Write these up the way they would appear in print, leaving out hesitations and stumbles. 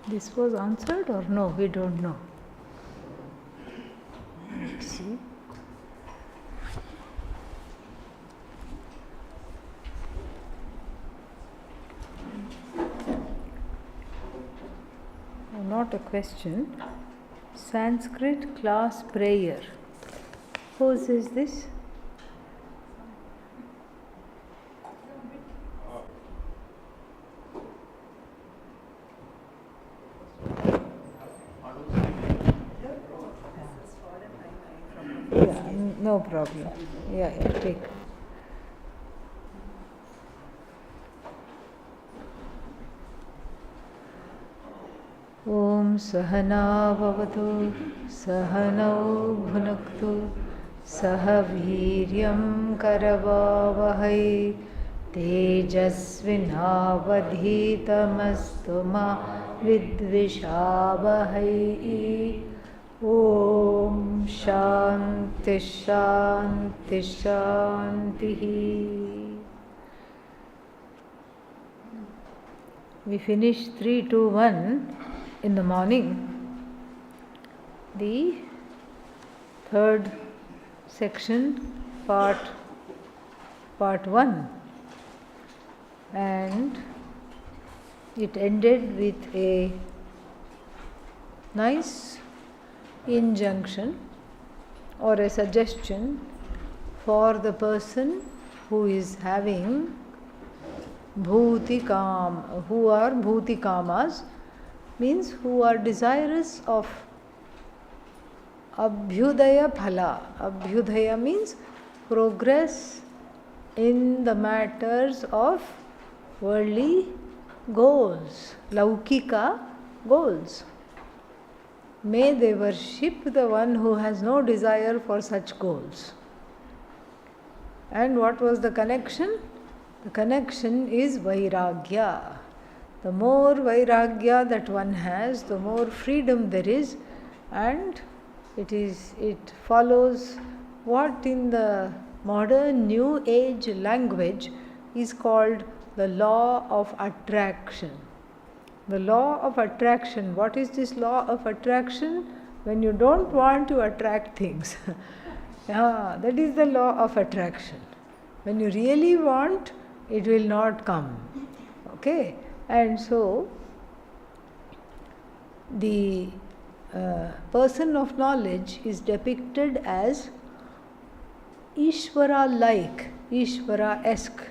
This was answered or no? We don't know. Let's see. Not a question. Sanskrit class prayer. Whose is this? Yeah, no problem. Yeah, take. ॐ सहना भवतु सहनौ भुनक्तु सह वीर्यं करवावहै तेजस्विनावधीतमस्तु मा विद्विषावहै ॐ शान्ति शान्ति शान्तिः. We finished 3, 2, 1 in the morning, the third section, part 1, and it ended with a nice injunction or a suggestion for the person who is having who are bhutikamas, means who are desirous of abhyudaya phala. Abhyudaya means progress in the matters of worldly goals, laukika goals. May they worship the one who has no desire for such goals. And what was the connection? The connection is vairagya. The more vairagya that one has, the more freedom there is, and it follows what in the modern new age language is called the law of attraction. The law of attraction. What is this law of attraction? When you don't want to attract things. That is the law of attraction. When you really want, it will not come. Okay? And so, the person of knowledge is depicted as Ishvara-like, Ishvara-esque.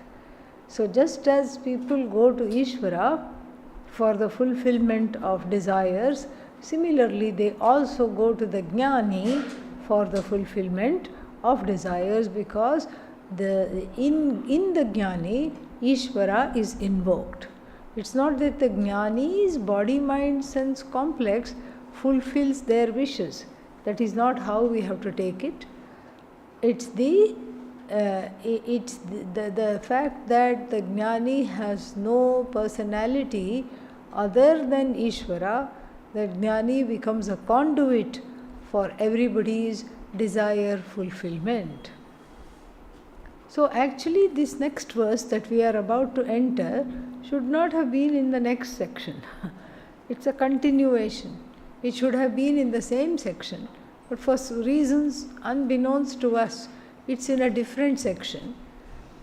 So, just as people go to Ishvara for the fulfillment of desires, similarly they also go to the Jnani for the fulfillment of desires, because in the Jnani, Ishvara is invoked. It's not that the Jnani's body, mind, sense complex fulfills their wishes. That is not how we have to take it. It's the fact that the Jnani has no personality other than Ishvara. The Jnani becomes a conduit for everybody's desire fulfillment. So actually this next verse that we are about to enter should not have been in the next section. It's a continuation. It should have been in the same section, but for reasons unbeknownst to us, it's in a different section.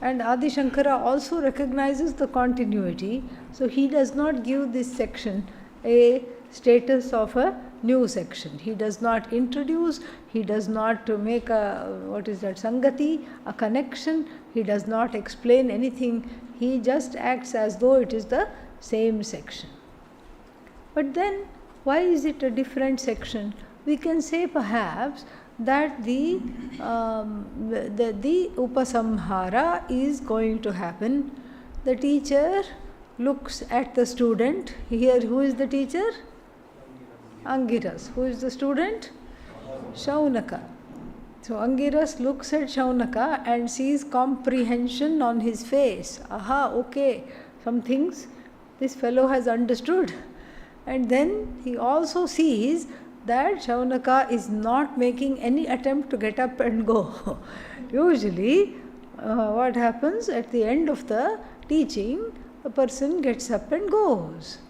And Adi Shankara also recognizes the continuity, so he does not give this section a status of a new section. He does not introduce, he does not make Sangati, a connection, he does not explain anything, he just acts as though it is the same section. But then, why is it a different section? We can say perhaps that the upasamhara is going to happen. The teacher looks at the student. Here, who is the teacher? Angiras. Who is the student? Shaunaka. So Angiras looks at Shaunaka and sees comprehension on his face. Aha, okay, some things this fellow has understood. And then he also sees that Shaunaka is not making any attempt to get up and go. Usually, what happens at the end of the teaching, a person gets up and goes.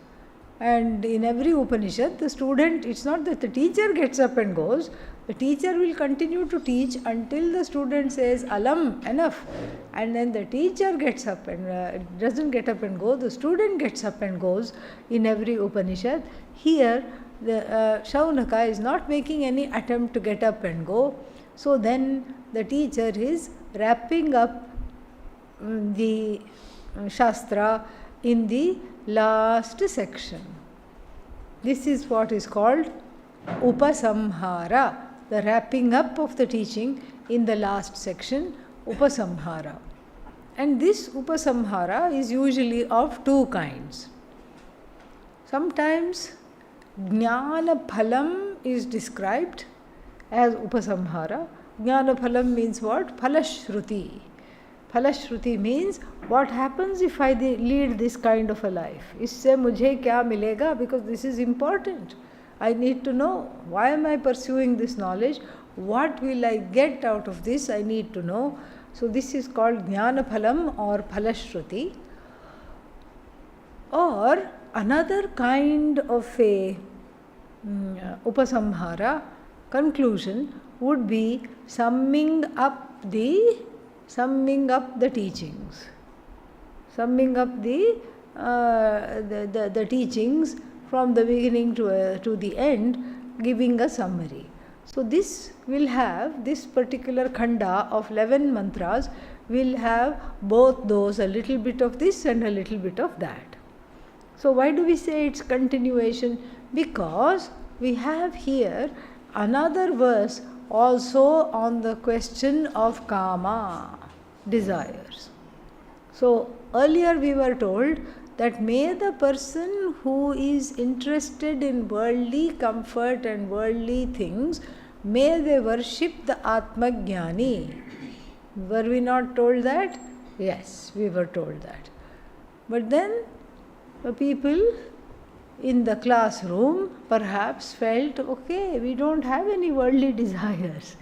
And in every Upanishad, the student, it's not that the teacher gets up and goes, the teacher will continue to teach until the student says, Alam, enough. And then the teacher gets up and doesn't get up and go, the student gets up and goes in every Upanishad. Here, the Shaunaka is not making any attempt to get up and go. So then the teacher is wrapping up the Shastra in the last section. This is what is called Upasamhara, the wrapping up of the teaching in the last section, Upasamhara. And this Upasamhara is usually of two kinds. Sometimes Jnana Phalam is described as Upasamhara. Jnana Phalam means what? Phalashruti. Phalashruti means what happens if I lead this kind of a life? Isse mujhe kya milega? Because this is important. I need to know why am I pursuing this knowledge? What will I get out of this? I need to know. So this is called Jnana Phalam or Phalashruti. Or another kind of a Upasamhara conclusion would be summing up the teachings, summing up the teachings from the beginning to the end, giving a summary. So this will have, this particular khanda of 11 mantras will have both those, a little bit of this and a little bit of that. So why do we say it's continuation? Because we have here another verse also on the question of kama, desires. So earlier we were told that may the person who is interested in worldly comfort and worldly things, may they worship the Atmajnani. Were we not told that? Yes, we were told that. But then the people in the classroom perhaps felt, okay, we don't have any worldly desires.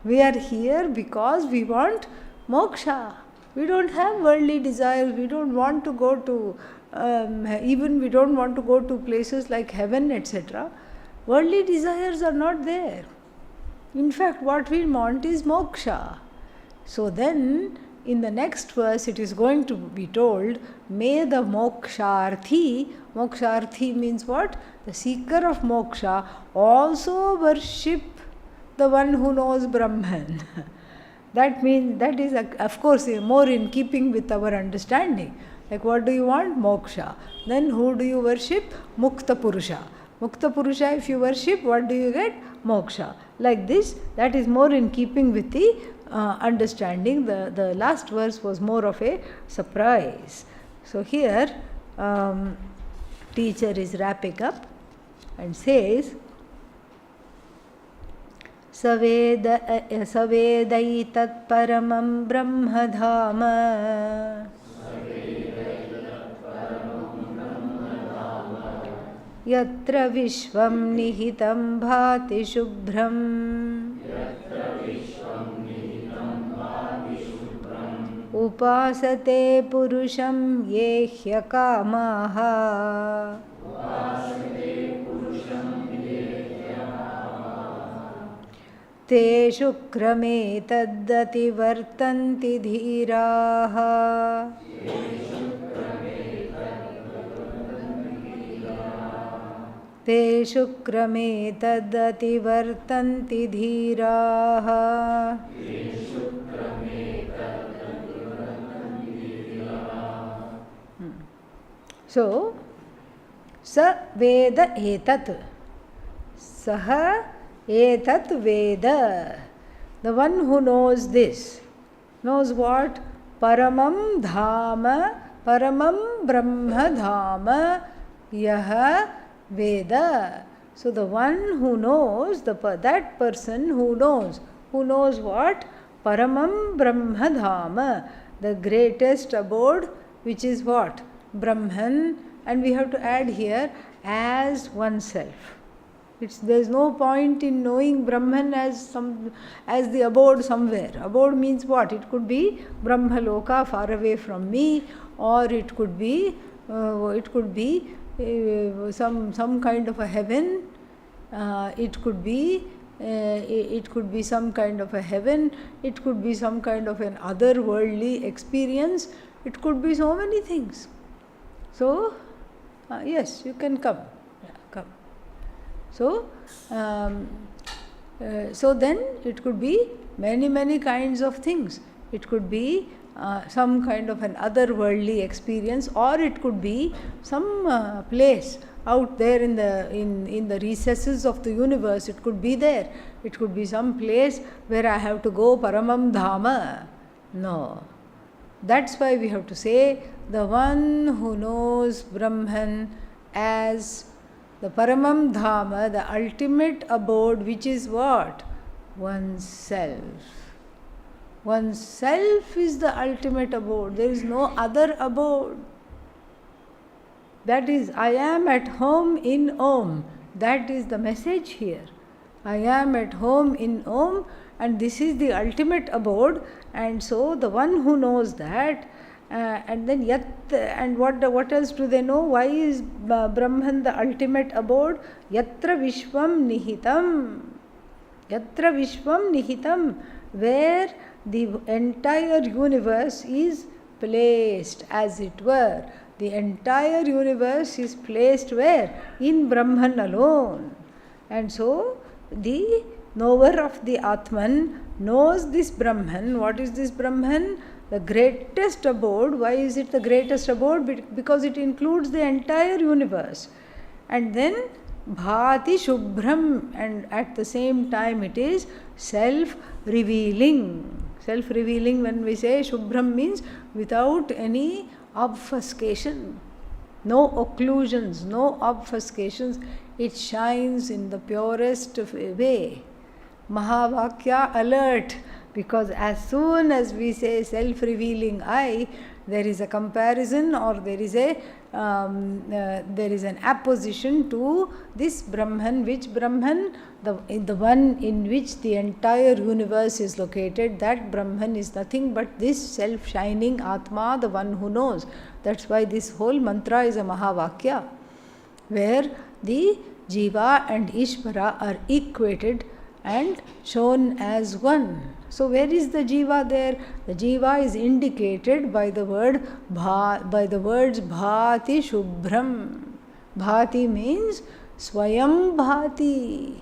We are here because we want moksha. We don't have worldly desires. We don't want to go to, even we don't want to go to places like heaven, etc. Worldly desires are not there. In fact, what we want is moksha. So then, in the next verse, it is going to be told, may the moksharthi, moksharthi means what? The seeker of moksha also worship the one who knows Brahman. That means, that is of course more in keeping with our understanding. Like what do you want? Moksha. Then who do you worship? Mukta Purusha. Mukta Purusha, if you worship, what do you get? Moksha. Like this, that is more in keeping with the understanding. The last verse was more of a surprise. So here, teacher is wrapping up and says, Savedaitat paramam brahmadhama yatra vishvam nihitam bhati shubhram upasate purusham yehya kamaha te shukrame taddati vartanti dhiraha te shukrame taddati vartanti dhiraha. So, sa veda etat, saha etat veda. The one who knows this, knows what? Paramam dhama, paramam brahma dhama, yaha veda. So the one who knows, that person who knows what? Paramam brahma dhama, the greatest abode, which is what? Brahman, and we have to add here, as oneself. There is no point in knowing Brahman as the abode somewhere. Abode means what? It could be Brahmaloka, far away from me, or it could be some kind of a heaven. It could be some kind of a heaven. It could be some kind of an otherworldly experience. It could be so many things. So, yes, you can come. Yeah, come. So, so then it could be many kinds of things. It could be some kind of an otherworldly experience, or it could be some place out there in the recesses of the universe. It could be there. It could be some place where I have to go Paramam Dhama. No. That's why we have to say the one who knows Brahman as the Paramam Dhama, the ultimate abode, which is what? Oneself. Oneself is the ultimate abode. There is no other abode. That is, I am at home in Om. That is the message here. I am at home in Om, and this is the ultimate abode. And so the one who knows that, and then and what else do they know? Why is Brahman the ultimate abode? Yatra Vishwam Nihitam. Yatra Vishwam Nihitam, where the entire universe is placed, as it were. The entire universe is placed where? In Brahman alone. And so the knower of the Atman knows this Brahman. What is this Brahman? The greatest abode. Why is it the greatest abode? Because it includes the entire universe. And then Bhati Shubhram, and at the same time it is self-revealing. Self-revealing, when we say Shubhram, means without any obfuscation, no occlusions, no obfuscations. It shines in the purest way. Mahavakya alert, because as soon as we say self-revealing I, there is a comparison, or there is an apposition to this Brahman. Which Brahman? The one in which the entire universe is located. That Brahman is nothing but this self-shining Atma, the one who knows. That's why this whole mantra is a Mahavakya, where the Jiva and Ishvara are equated and shown as one. So where is the Jiva there? The Jiva is indicated by the words Bhati Shubhram. Bhati means Swayam Bhati.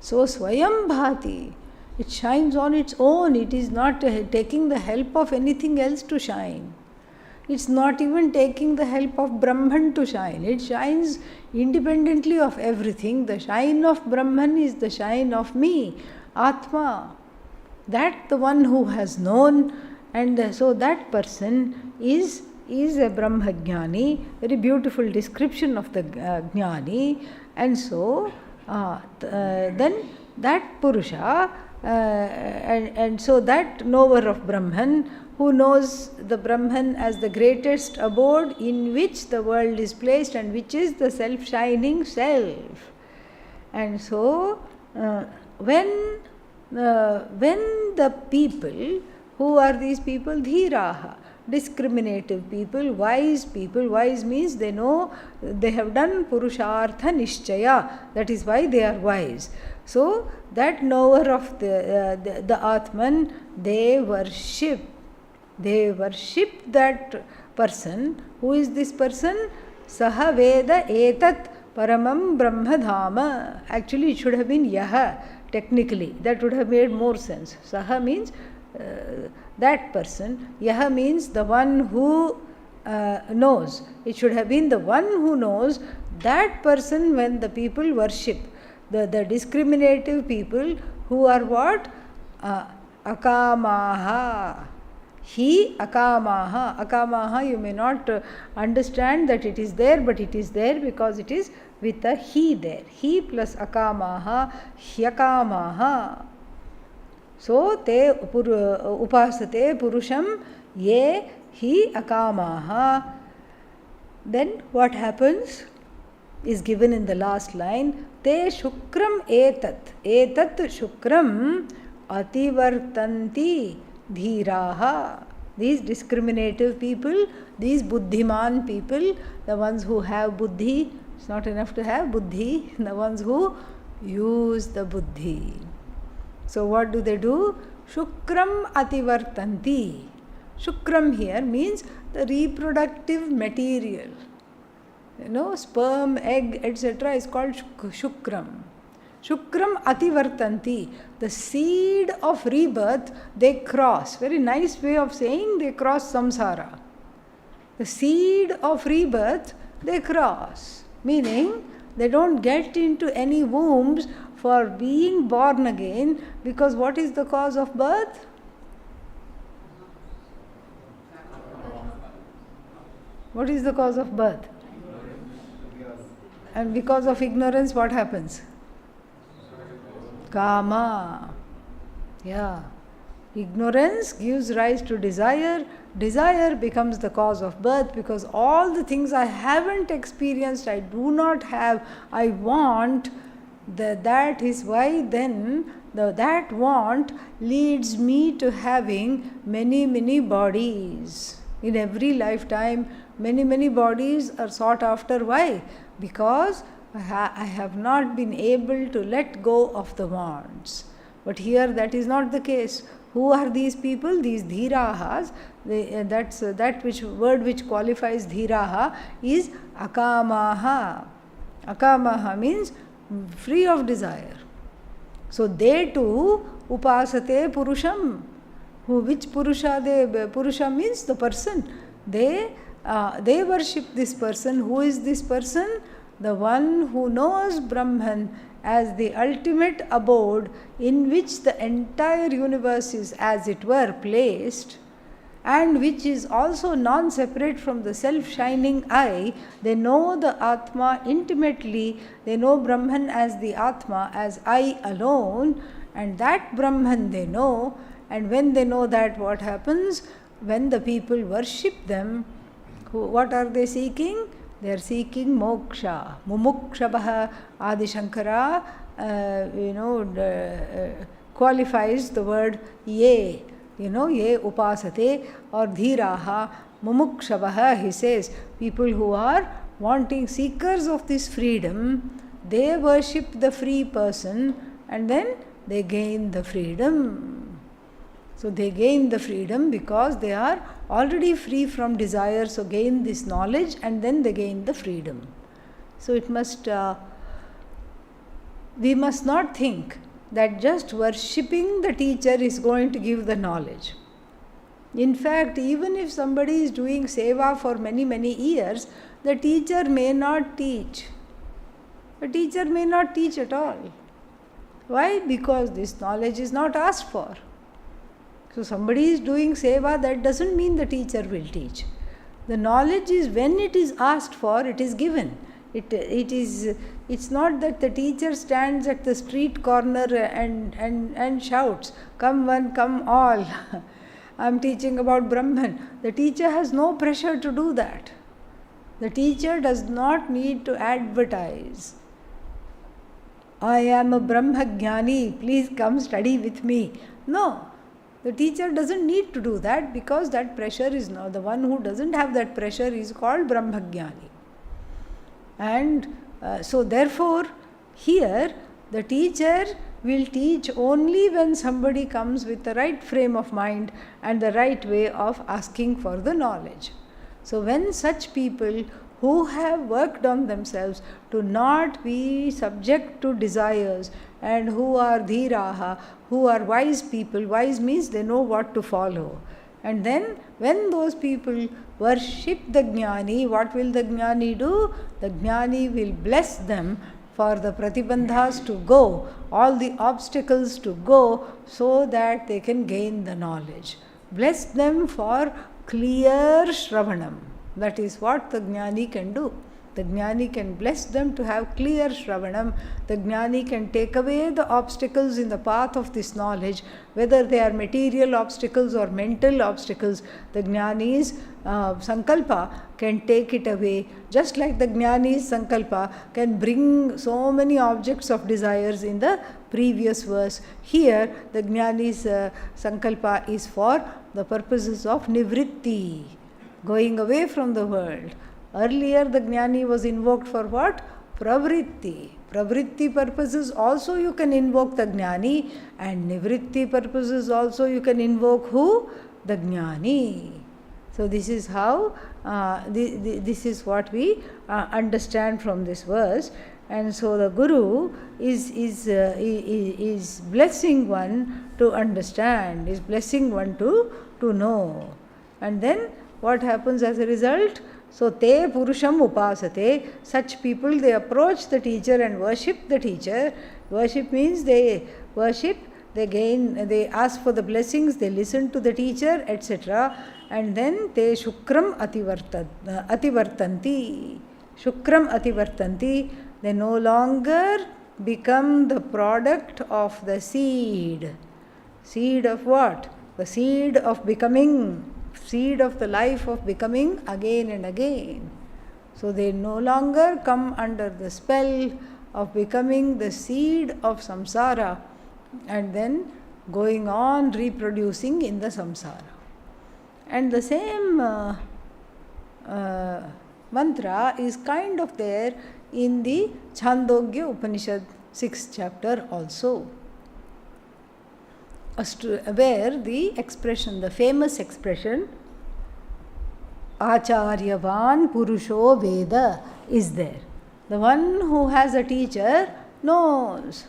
So Swayam Bhati, it shines on its own. It is not taking the help of anything else to shine. It's not even taking the help of Brahman to shine. It shines independently of everything. The shine of Brahman is the shine of me, Atma. That the one who has known, and so that person is a Brahmajnani. Very beautiful description of the Jnani. And so then that Purusha, and so that knower of Brahman, who knows the Brahman as the greatest abode in which the world is placed, and which is the self-shining self. And so when the people, who are these people? Dhiraha, discriminative people, wise people. Wise means they know, they have done Purushartha Nishchaya. That is why they are wise. So that knower of the Atman, they worship that person. Who is this person? Saha Veda Etat Paramam Brahmadhama. Actually it should have been Yaha. Technically, that would have made more sense. Saha means that person. Yaha means the one who knows. It should have been the one who knows. That person, when the people worship, the discriminative people who are what? Akamaha. He Akamaha. Akamaha, you may not understand that it is there, but it is there because it is with a he there. He plus Akamaha, Hyakamaha. So te upasate purusham ye he Akamaha. Then what happens is given in the last line. Te shukram etat. Etat shukram ativartanti dhiraha. These discriminative people, these buddhiman people, the ones who have buddhi, it's not enough to have buddhi, the ones who use the buddhi. So what do? Shukram ativartanti. Shukram here means the reproductive material. Sperm, egg, etc. is called shukram. Shukram ativartanti. The seed of rebirth, they cross. Very nice way of saying they cross samsara. The seed of rebirth, they cross. Meaning, they don't get into any wombs for being born again, because what is the cause of birth? What is the cause of birth? And because of ignorance, what happens? Kama. Yeah. Ignorance gives rise to desire. Desire becomes the cause of birth, because all the things I haven't experienced, I do not have, I want, that is why then that want leads me to having many bodies. In every lifetime, many bodies are sought after. Why? Because I have not been able to let go of the wants. But here that is not the case. Who are these people? These dhirahas. That's that word which qualifies dhiraha is akamaha. Akamaha means free of desire. So they too upasate purusham. Which purusha? Purusha means the person. They worship this person. Who is this person? The one who knows Brahman as the ultimate abode in which the entire universe is, as it were, placed, and which is also non-separate from the self-shining I. They know the Atma intimately. They know Brahman as the Atma, as I alone, and that Brahman they know. And when they know that, what happens? When the people worship them, what are they seeking? They are seeking moksha. Mumukshabha. Adi Shankara qualifies the word ye. Ye upasate or dhiraha. Mumukshabha, he says, people who are wanting, seekers of this freedom, they worship the free person and then they gain the freedom. So they gain the freedom because they are already free from desire, so gain this knowledge and then they gain the freedom. So it must, we must not think that just worshipping the teacher is going to give the knowledge. In fact, even if somebody is doing seva for many years, the teacher may not teach. The teacher may not teach at all. Why? Because this knowledge is not asked for. So somebody is doing seva, that doesn't mean the teacher will teach. The knowledge is, when it is asked for, it is given. It's not that the teacher stands at the street corner and shouts, "Come one, come all." I'm teaching about Brahman. The teacher has no pressure to do that. The teacher does not need to advertise. I am a Brahmajnani, please come study with me. No. The teacher doesn't need to do that, because that pressure is not, the one who doesn't have that pressure is called Brahmajnani. And so therefore, here the teacher will teach only when somebody comes with the right frame of mind and the right way of asking for the knowledge. So when such people who have worked on themselves to not be subject to desires, and who are dhiraha, who are wise people, wise means they know what to follow. And then when those people worship the jnani, what will the jnani do? The jnani will bless them for the pratibandhas to go, all the obstacles to go, so that they can gain the knowledge. Bless them for clear shravanam. That is what the jnani can do. The jnani can bless them to have clear shravanam. The jnani can take away the obstacles in the path of this knowledge, whether they are material obstacles or mental obstacles. The jnani's sankalpa can take it away, just like the jnani's sankalpa can bring so many objects of desires in the previous verse. Here, the Jnani's sankalpa is for the purposes of nivritti, going away from the world. Earlier, the Jnani was invoked for what? Pravritti. Pravritti purposes also you can invoke the Jnani, and nivritti purposes also you can invoke who? The Jnani. So this is how, this is what we understand from this verse. And so the Guru is blessing one to understand, is blessing one to know. And then what happens as a result? So te purusham upasate, such people, they approach the teacher and worship the teacher. Worship means they worship, they ask for the blessings, they listen to the teacher, etc. And then te shukram ativartanti. Shukram ativartanti. They no longer become the product of the seed. Seed of what? The seed of becoming, seed of the life of becoming again and again. So they no longer come under the spell of becoming the seed of samsara and then going on reproducing in the samsara. And the same mantra is kind of there in the Chandogya Upanishad 6th chapter also, where the expression, the famous expression, Acharyavan Purusho Veda is there. The one who has a teacher knows.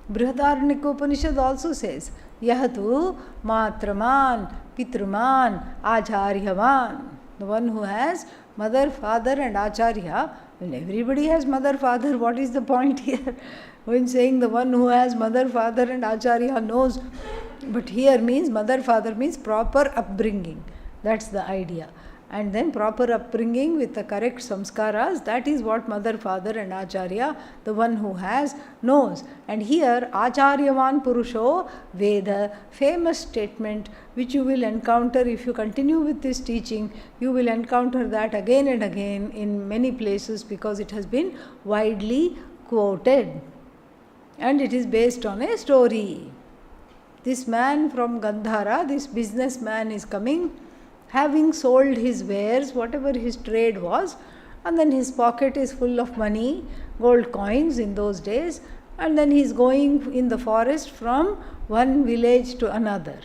Brihadaranyaka also says, Yahatu Matraman Pitruman Acharyavan. The one who has mother, father and acharya. Well, everybody has mother, father. What is the point here? When saying the one who has mother, father and acharya knows, but here means mother, father means proper upbringing. That's the idea. And then proper upbringing with the correct samskaras, that is what mother, father and acharya, the one who has, knows. And here, Acharyavan Purusho Veda, famous statement which you will encounter if you continue with this teaching. You will encounter that again and again in many places because it has been widely quoted. And it is based on a story. This man from Gandhara, this businessman is coming, having sold his wares, whatever his trade was, and then his pocket is full of money, gold coins in those days, and then he is going in the forest from one village to another.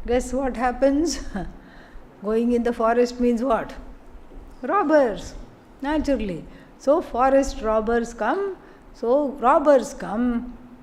Guess what happens? Going in the forest means what? Robbers, naturally. So forest robbers come,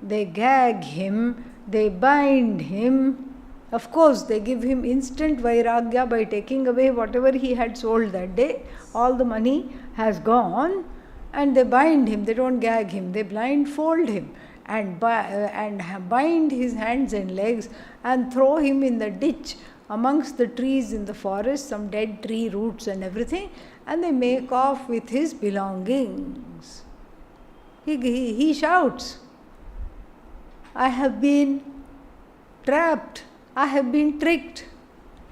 they gag him, they bind him. Of course, they give him instant vairagya by taking away whatever he had sold that day. All the money has gone, and they bind him. They don't gag him. They blindfold him and bind his hands and legs and throw him in the ditch amongst the trees in the forest, some dead tree roots and everything, and they make off with his belongings. He shouts, I have been trapped. I have been tricked.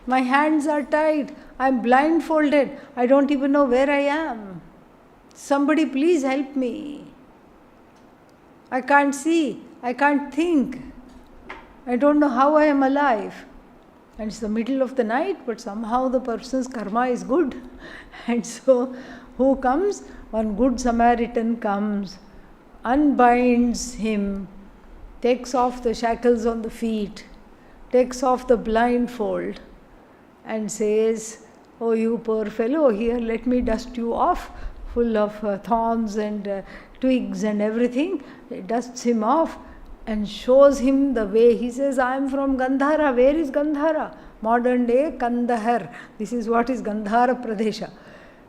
My hands are tied. I am blindfolded. I don't even know where I am. Somebody please help me. I can't see. I can't think. I don't know how I am alive. And it's the middle of the night, but somehow the person's karma is good. And so, who comes? One good Samaritan comes, unbinds him, takes off the shackles on the feet, takes off the blindfold and says, oh, you poor fellow, here let me dust you off, full of thorns and twigs and everything. He dusts him off and shows him the way. He says, I am from Gandhara. Where is Gandhara? Modern day Kandahar. This is what is Gandhara Pradesha.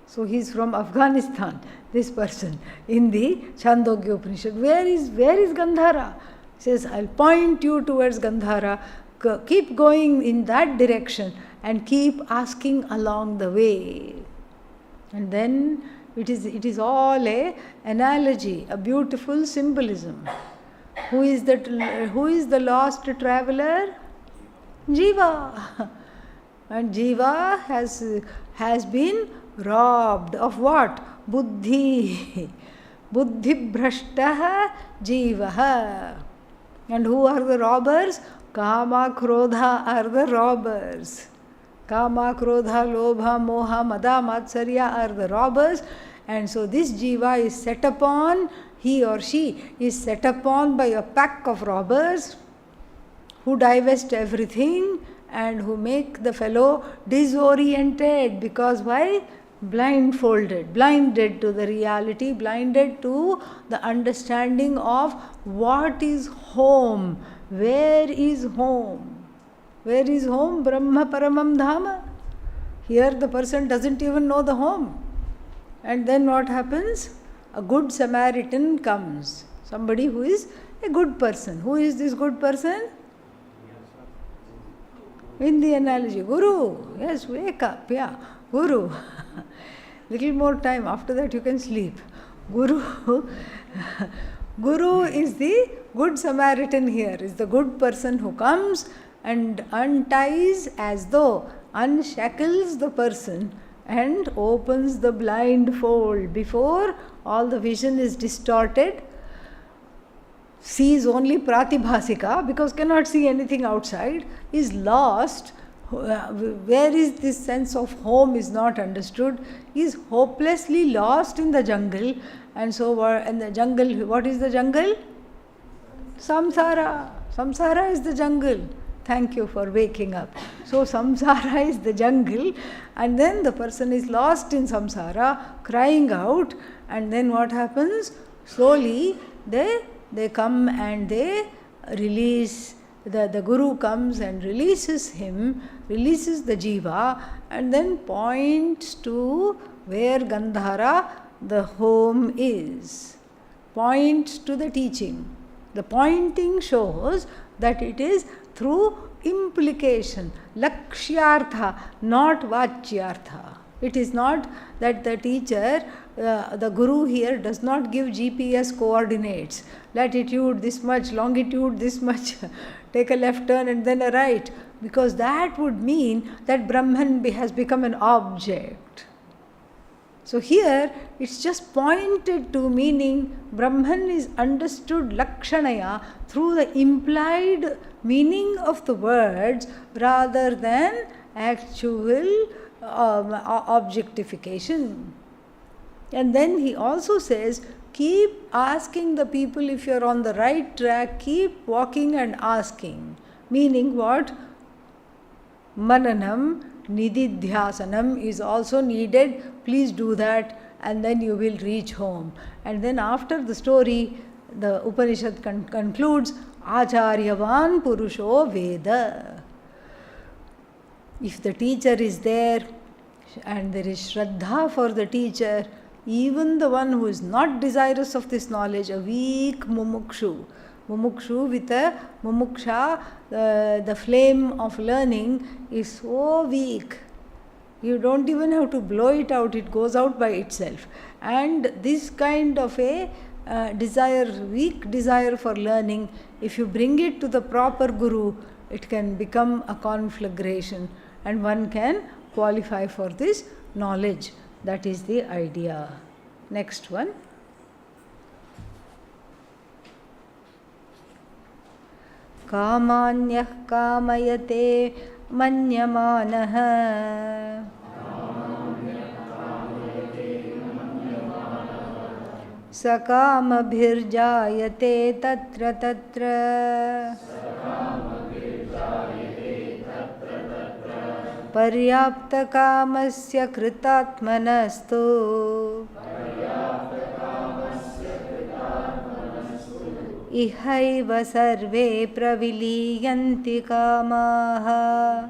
So he is from Afghanistan, this person, in the Chandogya Upanishad. Where is Gandhara? He says, I'll point you towards Gandhara. Keep going in that direction and keep asking along the way. And then it is all a analogy, a beautiful symbolism. Who is the lost traveler? Jiva. And Jiva has been robbed of what? Buddhi. Buddhi bhrashtaha jivaha. And who are the robbers? Kama, Krodha are the robbers. Kama, Krodha, Lobha, Moha, Mada, Matsarya are the robbers. And so this jiva is set upon, he or she is set upon by a pack of robbers who divest everything and who make the fellow disoriented. Because why? Blindfolded, blinded to the reality, blinded to the understanding of what is home. Where is home? Where is home? Brahma Paramam Dhama. Here the person doesn't even know the home. And then what happens? A good Samaritan comes. Somebody who is a good person. Who is this good person? In the analogy, Guru. Yes, wake up. Yeah, Guru. Little more time. After that you can sleep. Guru. Guru is the good Samaritan here. Is the good person who comes and unties, as though unshackles the person and opens the blindfold before all the vision is distorted, sees only pratibhasika because cannot see anything outside, is lost. Where is this sense of home is not understood, is hopelessly lost in the jungle. And so in the jungle, what is the jungle? Samsara. Samsara is the jungle. Thank you for waking up. So samsara is the jungle, and then the person is lost in samsara, crying out, and then what happens? Slowly they come and they release, the Guru comes and releases him, releases the jiva, and then points to where Gandhara, the home, is. Points to the teaching. The pointing shows that it is through implication, lakshyartha, not vachyartha. It is not that the teacher, the Guru here does not give GPS coordinates, latitude this much, longitude this much, take a left turn and then a right, because that would mean that Brahman has become an object. So here it's just pointed to, meaning Brahman is understood lakshanaya through the implied meaning of the words rather than actual objectification. And then he also says, keep asking the people if you're on the right track, keep walking and asking. Meaning what? Mananam, nididhyasanam is also needed. Please do that, and then you will reach home. And then after the story, the Upanishad concludes, Acharyavan Purusho Veda. If the teacher is there and there is Shraddha for the teacher, even the one who is not desirous of this knowledge, a weak mumukshu with a mumuksha, the flame of learning is so weak. You don't even have to blow it out, it goes out by itself. And this kind of a weak desire for learning, if you bring it to the proper Guru, it can become a conflagration and one can qualify for this knowledge. That is the idea. Next one. Kamanyah kamayate manyamanah sakamabhirjayate tatra tatra paryapta kamasya kritatmanastu ihaiva sarve praviliyanti kamaha.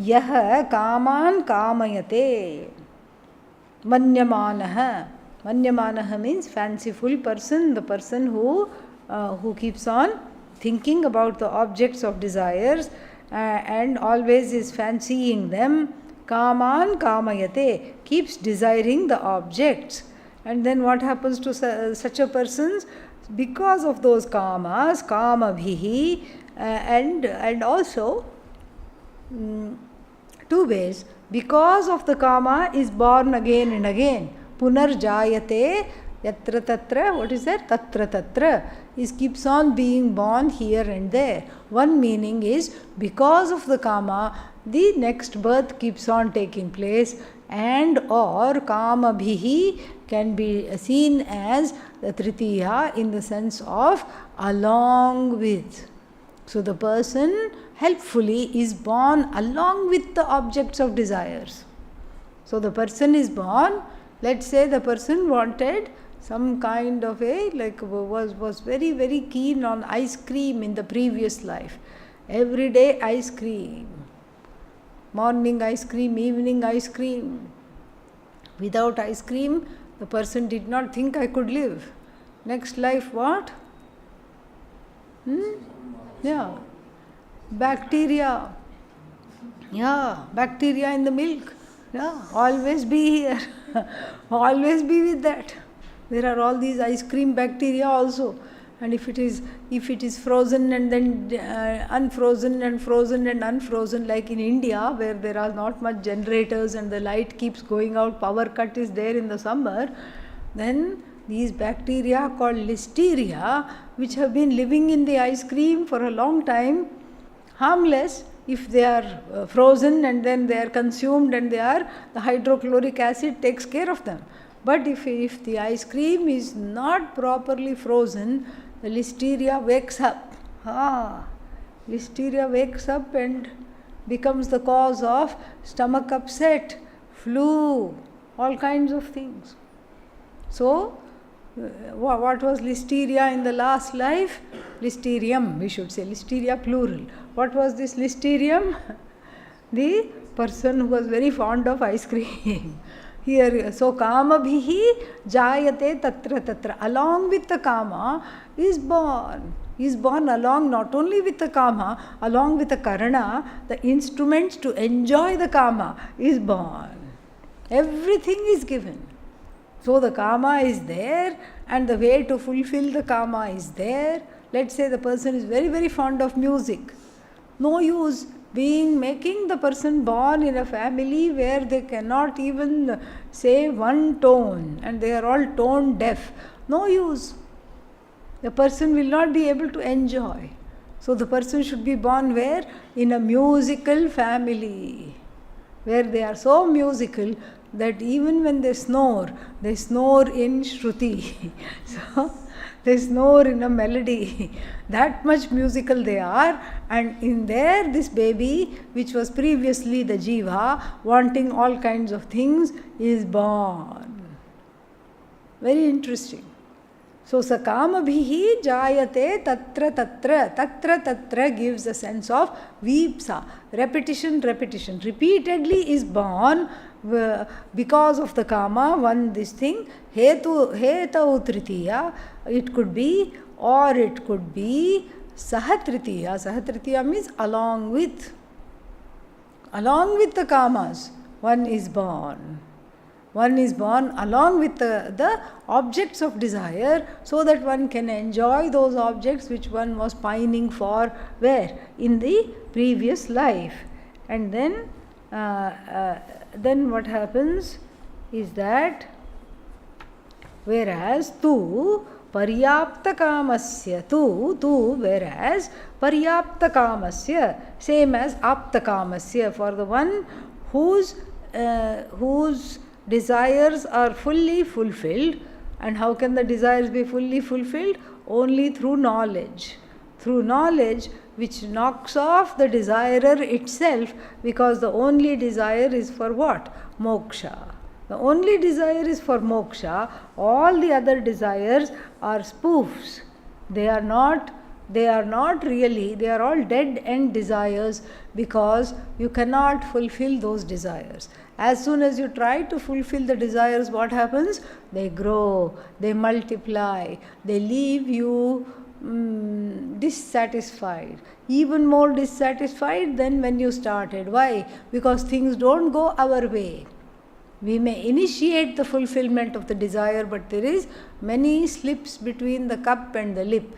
Yah kaman kamayate manyamanaha. Manyamanaha means fanciful person, the person who keeps on thinking about the objects of desires and always is fancying them. Kaman kamayate, keeps desiring the objects. And then what happens to such a person? Because of those kamas, kamabhihi, and also two ways. Because of the kama is born again and again. Punarjayate Yatra tatra, what is that? Tatra tatra is keeps on being born here and there. One meaning is because of the kama, the next birth keeps on taking place, and or kama bhihi can be seen as the tritiya in the sense of along with. So the person helpfully is born along with the objects of desires. So the person is born, let's say the person wanted some kind of was very, very keen on ice cream in the previous life. Every day ice cream. Morning ice cream, evening ice cream. Without ice cream, the person did not think I could live. Next life, what? Yeah. Bacteria. Yeah, bacteria in the milk. Yeah, always be here. Always be with that. There are all these ice cream bacteria also. And if it is frozen and then unfrozen and frozen and unfrozen, like in India where there are not much generators and the light keeps going out, power cut is there in the summer, then these bacteria called listeria, which have been living in the ice cream for a long time, harmless if they are frozen and then they are consumed and the hydrochloric acid takes care of them. But if the ice cream is not properly frozen, the listeria wakes up. Listeria wakes up and becomes the cause of stomach upset, flu, all kinds of things. So, what was listeria in the last life? Listerium, we should say, listeria plural. What was this listerium? The person who was very fond of ice cream. Here, so kama bhihi jayate tatra tatra. Along with the kama is born. Is born along not only with the kama, along with the karana, the instruments to enjoy the kama is born. Everything is given. So the kama is there and the way to fulfill the kama is there. Let's say the person is very, very fond of music. No use making the person born in a family where they cannot even say one tone and they are all tone deaf. No use. The person will not be able to enjoy. So the person should be born where? In a musical family, where they are so musical that even when they snore in Shruti. So they snore in a melody. That much musical they are, and in there this baby, which was previously the jiva, wanting all kinds of things, is born. Very interesting. So sakama bhihi jayate tatra tatra. Tatra tatra gives a sense of vipsa. Repetition. Repeatedly is born because of the kama, one this thing, hetau tritiya, it could be, or it could be sahatritiya. Sahatritiya means along with the kamas, one is born. One is born along with the objects of desire, so that one can enjoy those objects which one was pining for, where? In the previous life. And then what happens is that whereas tu paryapta kamasya, whereas paryapta kamasya, same as apta kamasya, for the one whose desires are fully fulfilled. And how can the desires be fully fulfilled? Only through knowledge. Through knowledge, which knocks off the desirer itself, because the only desire is for what? Moksha. The only desire is for moksha. All the other desires are spoofs. They are not really, they are all dead end desires, because you cannot fulfill those desires. As soon as you try to fulfill the desires, what happens? They grow, they multiply, they leave you dissatisfied, even more dissatisfied than when you started. Why? Because things don't go our way. We may initiate the fulfillment of the desire, but there is many slips between the cup and the lip.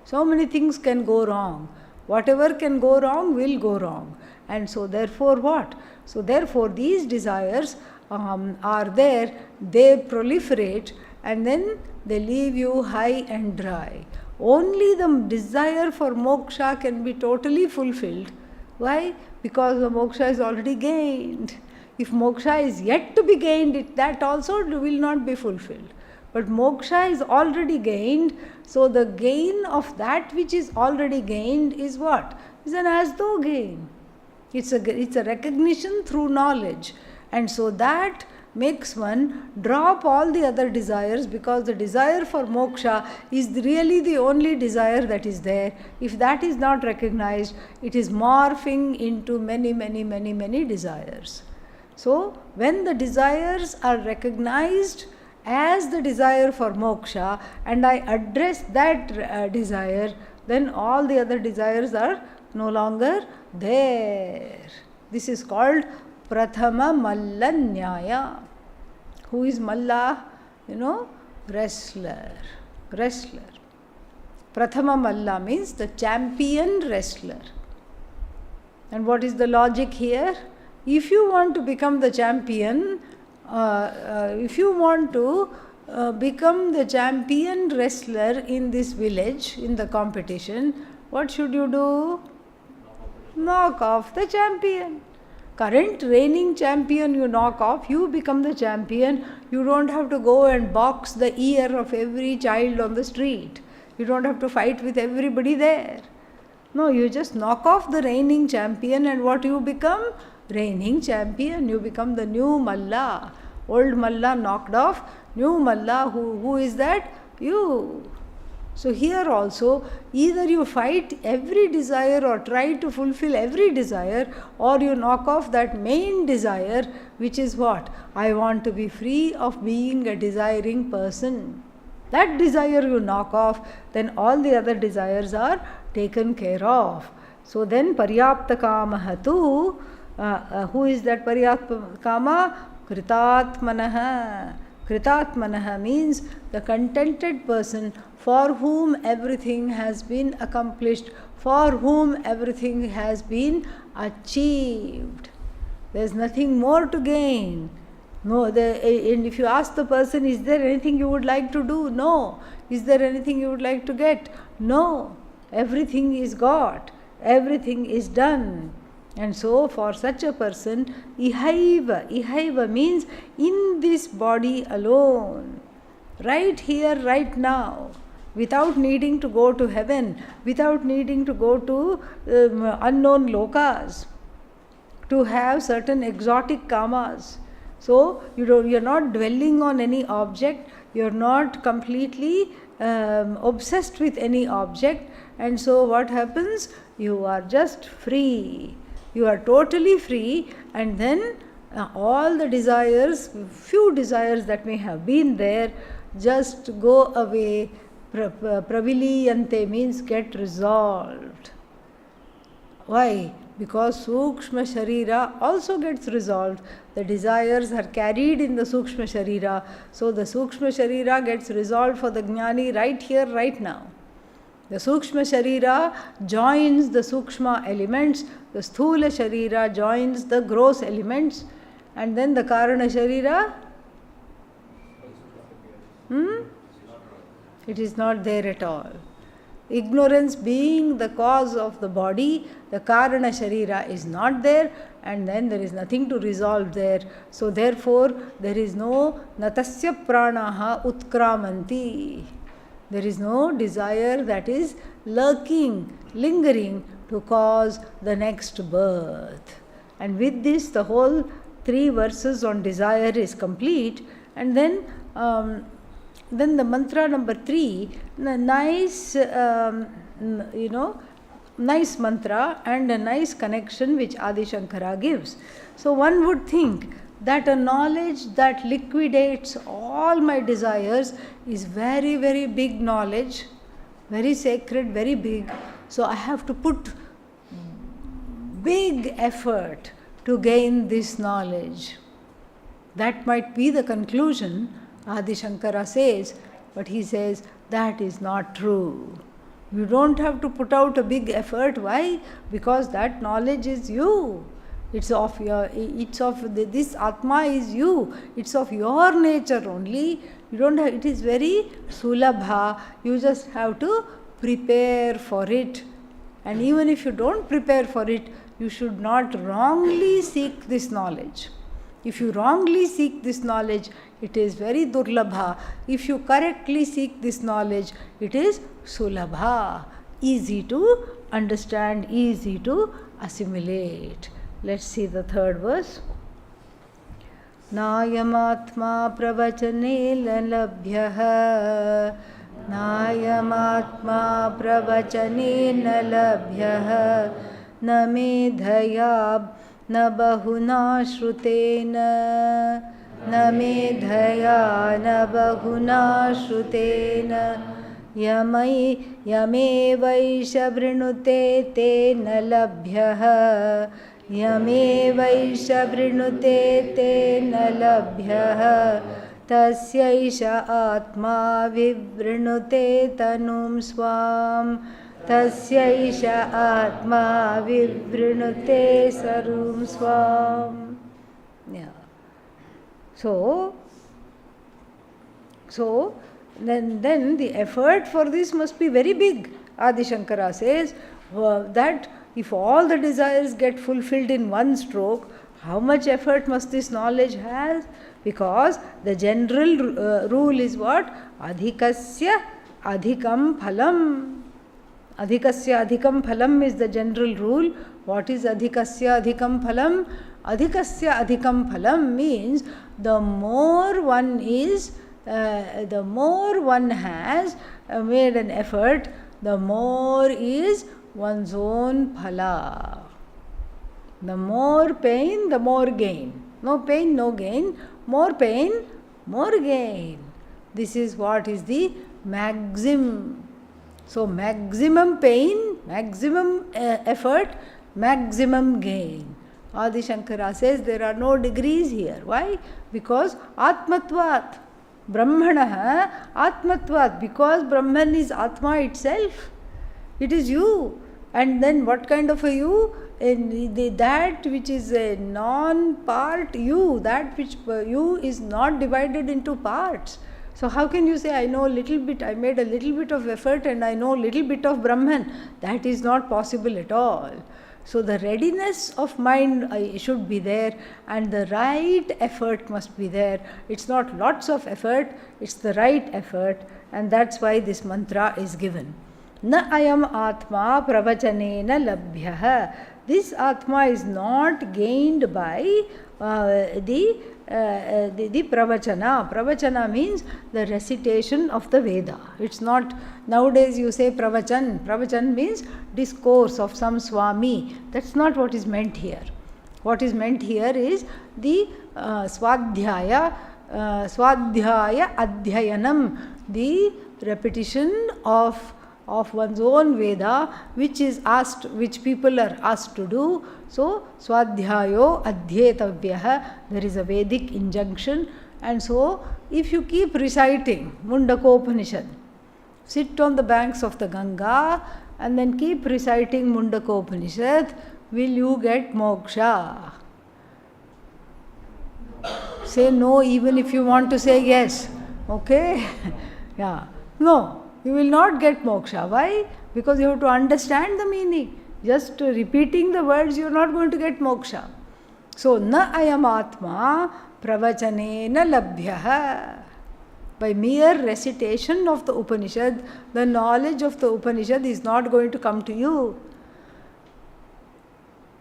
So many things can go wrong. Whatever can go wrong will go wrong. And so therefore what? So therefore these desires are there, they proliferate, and then they leave you high and dry. Only the desire for moksha can be totally fulfilled. Why? Because the moksha is already gained. If moksha is yet to be gained, that also will not be fulfilled. But moksha is already gained, so the gain of that which is already gained is what? Is an as though gain. It's a recognition through knowledge. And so that makes one drop all the other desires, because the desire for moksha is really the only desire that is there. If that is not recognized, it is morphing into many desires. So when the desires are recognized as the desire for moksha, and I address that desire, then all the other desires are no longer there. This is called Prathama Malla Nyaya. Who is Malla? Wrestler. Prathama Malla means the champion wrestler. And what is the logic here? If you want to become the champion, if you want to become the champion wrestler in this village, in the competition, what should you do? Knock off the champion. Current reigning champion you knock off, you become the champion. You don't have to go and box the ear of every child on the street. You don't have to fight with everybody there. No, you just knock off the reigning champion, and what you become? Reigning champion. You become the new Malla. Old Malla knocked off, new Malla. Who is that? You. So here also, either you fight every desire or try to fulfill every desire, or you knock off that main desire, which is what? I want to be free of being a desiring person. That desire you knock off, then all the other desires are taken care of. So then Paryapta Kamaha tu, who is that Paryapta Kama? Kritatmanaha. Kritatmanaha means the contented person, for whom everything has been accomplished, for whom everything has been achieved. There is nothing more to gain. No, and if you ask the person, is there anything you would like to do? No. Is there anything you would like to get? No. Everything is got. Everything is done. And so for such a person, ihaiva means in this body alone, right here, right now, without needing to go to heaven, without needing to go to unknown lokas, to have certain exotic kamas. So you're not dwelling on any object, you're not completely obsessed with any object, and so what happens? You are just free. You are totally free, and then all the desires, few desires that may have been there, just go away. Praviliyante means get resolved. Why? Because Sukshma Sharira also gets resolved. The desires are carried in the Sukshma Sharira. So the Sukshma Sharira gets resolved for the Jnani right here, right now. The Sukshma Sharira joins the Sukshma elements, the Sthula Sharira joins the gross elements, and then the Karana Sharira, it is not there at all. Ignorance being the cause of the body, the Karana Sharira is not there, and then there is nothing to resolve there. So therefore, there is no Natasya Pranaha Utkramanti. There is no desire that is lurking, lingering to cause the next birth. And with this, the whole 3 verses on desire is complete. And then the mantra number 3, nice, nice mantra and a nice connection which Adi Shankara gives. So one would think that a knowledge that liquidates all my desires is very, very big knowledge, very sacred, very big. So I have to put big effort to gain this knowledge. That might be the conclusion, Adi Shankara says, but he says that is not true. You don't have to put out a big effort. Why? Because that knowledge is you. It's of this Atma is you. It's of your nature only. You don't have, it is very sulabha. You just have to prepare for it. And even if you don't prepare for it, you should not wrongly seek this knowledge. If you wrongly seek this knowledge, it is very durlabha. If you correctly seek this knowledge, it is sulabha. Easy to understand, easy to assimilate. Let's see the third verse. Nayamatma pravachane lalabhyah. Nayamatma pravachane lalabhyah. Na medhayab na bahuna shrutena. Na medhaya na bahuna shrutena. Yame vaisha vrinute te nalabhyah. Yame vaisha vrinute te nalabhyah. Tasyaisha atma vivrinute tanum swam. Tasyaisha atma vivrinute sarum swam. Yeah. So then the effort for this must be very big. Adi Shankara says that if all the desires get fulfilled in one stroke, how much effort must this knowledge have? Because the general rule is what? Adhikasya adhikam phalam. Adhikasya adhikam phalam is the general rule. What is adhikasya adhikam phalam? Adhikasya adhikam phalam means the more one is, the more one has made an effort, the more is one's own phala. The more pain, the more gain. No pain, no gain. More pain, more gain. This is what is the maxim. So maximum pain, maximum effort, maximum gain. Adi Shankara says there are no degrees here. Why? Because Atmatvat. Brahmana Atmatvat. Because Brahman is Atma itself. It is you. And then what kind of a you? That which is a non-part you, that which you is not divided into parts. So how can you say, I know a little bit, I made a little bit of effort and I know a little bit of Brahman? That is not possible at all. So the readiness of mind should be there and the right effort must be there. It's not lots of effort, it's the right effort, and that's why this mantra is given. Na ayam atma pravachanena labhyah. This atma is not gained by the pravachana. Pravachana means the recitation of the Veda. It's not, nowadays you say pravachan. Pravachan means discourse of some Swami. That's not what is meant here. What is meant here is the swadhyaya adhyayanam, the repetition of one's own Veda, which is asked, which people are asked to do. So, swadhyayo adhyetavyah, there is a Vedic injunction. And so, if you keep reciting Mundakopanishad, sit on the banks of the Ganga and then keep reciting Mundakopanishad, will you get moksha? Say no, even if you want to say yes. Okay? Yeah. No. You will not get moksha. Why? Because you have to understand the meaning. Just repeating the words, you are not going to get moksha. So, na ayam atma pravachanena labhyah. By mere recitation of the Upanishad, the knowledge of the Upanishad is not going to come to you.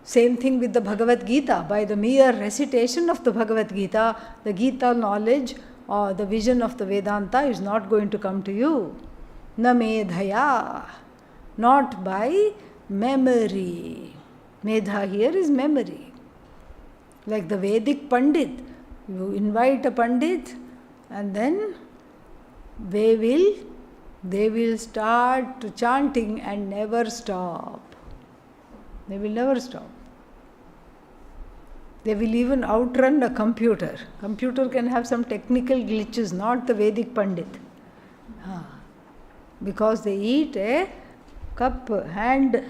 Same thing with the Bhagavad Gita. By the mere recitation of the Bhagavad Gita, the Gita knowledge or the vision of the Vedanta is not going to come to you. Na medhaya, not by memory. Medha here is memory. Like the Vedic Pandit, you invite a Pandit and then they will start chanting and never stop. They will never stop. They will even outrun a computer. Computer can have some technical glitches, not the Vedic Pandit. Because they eat a cup, hand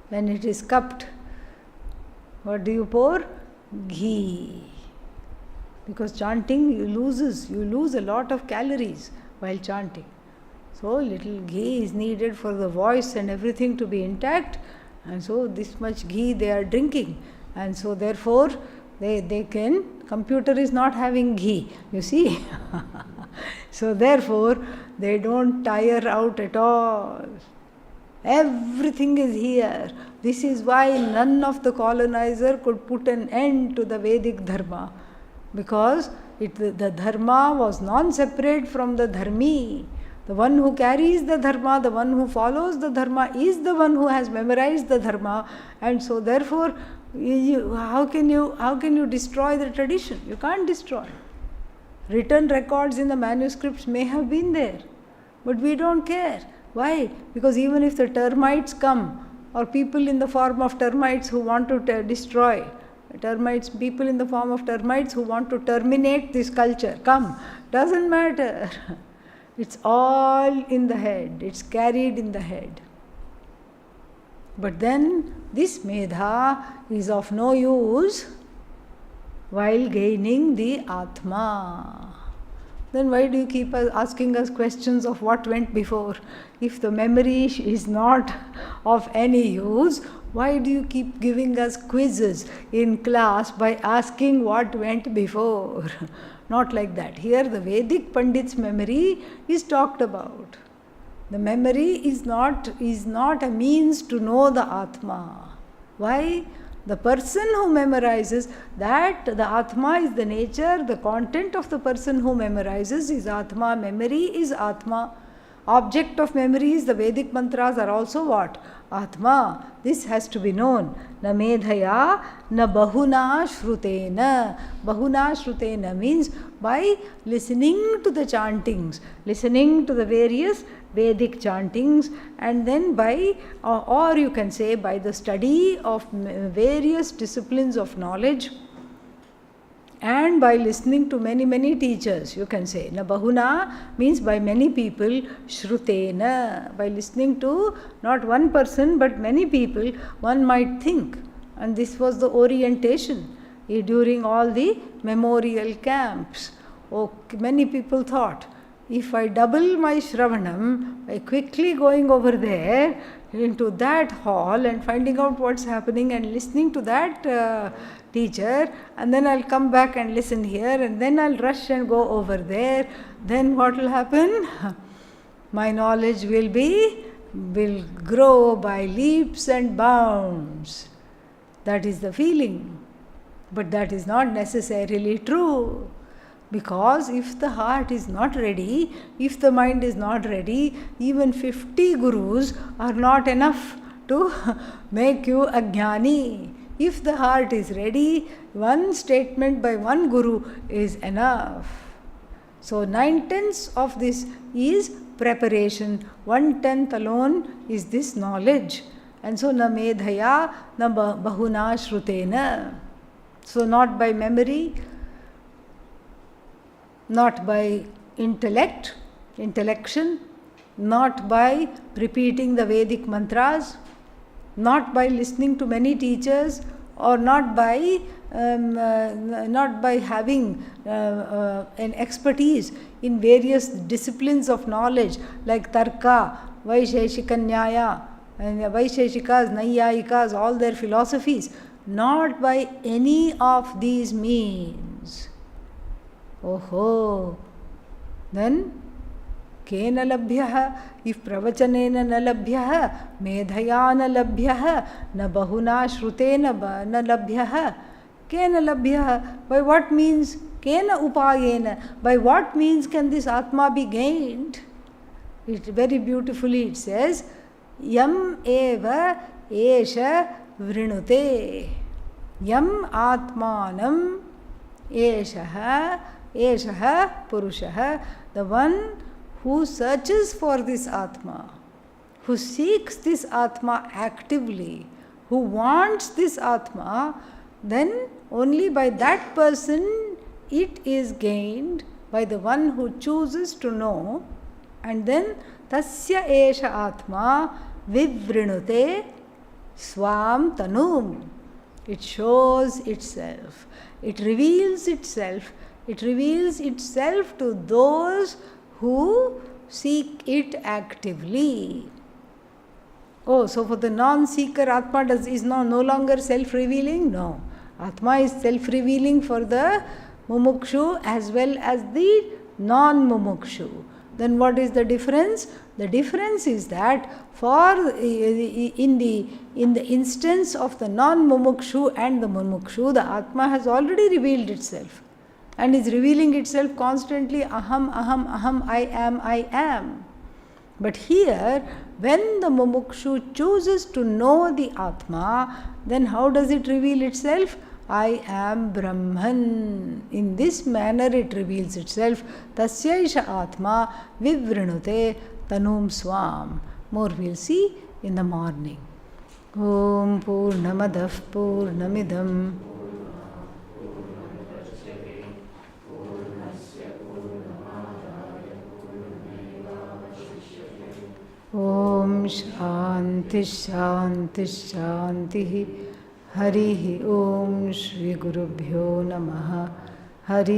when it is cupped, What do you pour? Ghee. Because chanting you lose a lot of calories while chanting. So little ghee is needed for the voice and everything to be intact, and so this much ghee they are drinking, and so therefore they can, computer is not having ghee, you see. So therefore they don't tire out at all. Everything is here. This is why none of the colonizer could put an end to the Vedic dharma, because the dharma was non-separate from the dharmi. The one who carries the dharma, the one who follows the dharma is the one who has memorized the dharma, and so therefore how can you destroy the tradition? You can't destroy. Written records in the manuscripts may have been there, but we don't care. Why? Because even if the termites come, or people in the form of termites who want to destroy, people in the form of termites who want to terminate this culture, come, doesn't matter. It's all in the head, it's carried in the head. But then this medha is of no use while gaining the Atma. Then why do you keep asking us questions of what went before? If the memory is not of any use, why do you keep giving us quizzes in class by asking what went before? Not like that. Here the Vedic Pandit's memory is talked about. The memory is not a means to know the Atma. Why? The person who memorizes, that the Atma is the nature, the content of the person who memorizes is Atma. Memory is Atma. Object of memories, the Vedic mantras are also what? Atma. This has to be known. Na medhaya, na bahuna shrutena. Bahuna shrutena means by listening to the chantings, listening to the various Vedic chantings, and then by, or you can say by the study of various disciplines of knowledge, and by listening to many teachers, you can say. Na bahuna means by many people, shrutena, by listening to not one person but many people, one might think. And this was the orientation during all the memorial camps. Many people thought, if I double my Shravanam by quickly going over there into that hall and finding out what's happening and listening to that teacher, and then I'll come back and listen here, and then I'll rush and go over there, then what will happen? My knowledge will grow by leaps and bounds. That is the feeling. But that is not necessarily true. Because if the heart is not ready, if the mind is not ready, even 50 gurus are not enough to make you a jnani. If the heart is ready, one statement by one guru is enough. So 9/10 of this is preparation. 1/10 alone is this knowledge. And so na medhaya, na bahuna shrutena. So not by memory, not by intellection, not by repeating the Vedic mantras, not by listening to many teachers, or not by having an expertise in various disciplines of knowledge like Tarka, Vaisheshika Nyaya, and Vaisheshikas, Naiyayikas, all their philosophies, not by any of these means. Oho, then kena labhyah, if pravachanena na labhyah, medhaya na labhyah, na bahuna shrutena na labhyah, kena labhyah, by what means? Kena upayena, by what means can this Atma be gained? It very beautifully it says, yam eva esha vrinute, yam atmanam eshaha Purushaha, the one who searches for this Atma, who seeks this Atma actively, who wants this Atma, then only by that person it is gained, by the one who chooses to know, and then tasya esha Atma vivrinute swam tanum. It shows itself. It reveals itself. It reveals itself to those who seek it actively. Oh, so for the non-seeker, Atma is no longer self-revealing? No. Atma is self-revealing for the mumukshu as well as the non-mumukshu. Then what is the difference? The difference is that in the instance of the non-mumukshu and the mumukshu, the Atma has already revealed itself and is revealing itself constantly, aham, aham, aham, I am. But here, when the mumukshu chooses to know the Atma, then how does it reveal itself? I am Brahman. In this manner it reveals itself. Tasyaisha Atma vivrinute tanum swam. More we'll see in the morning. Om Purnamadav Purnamidam Om Shanti Shanti Shanti Harihi Om Shri Gurubhyo Namaha Hari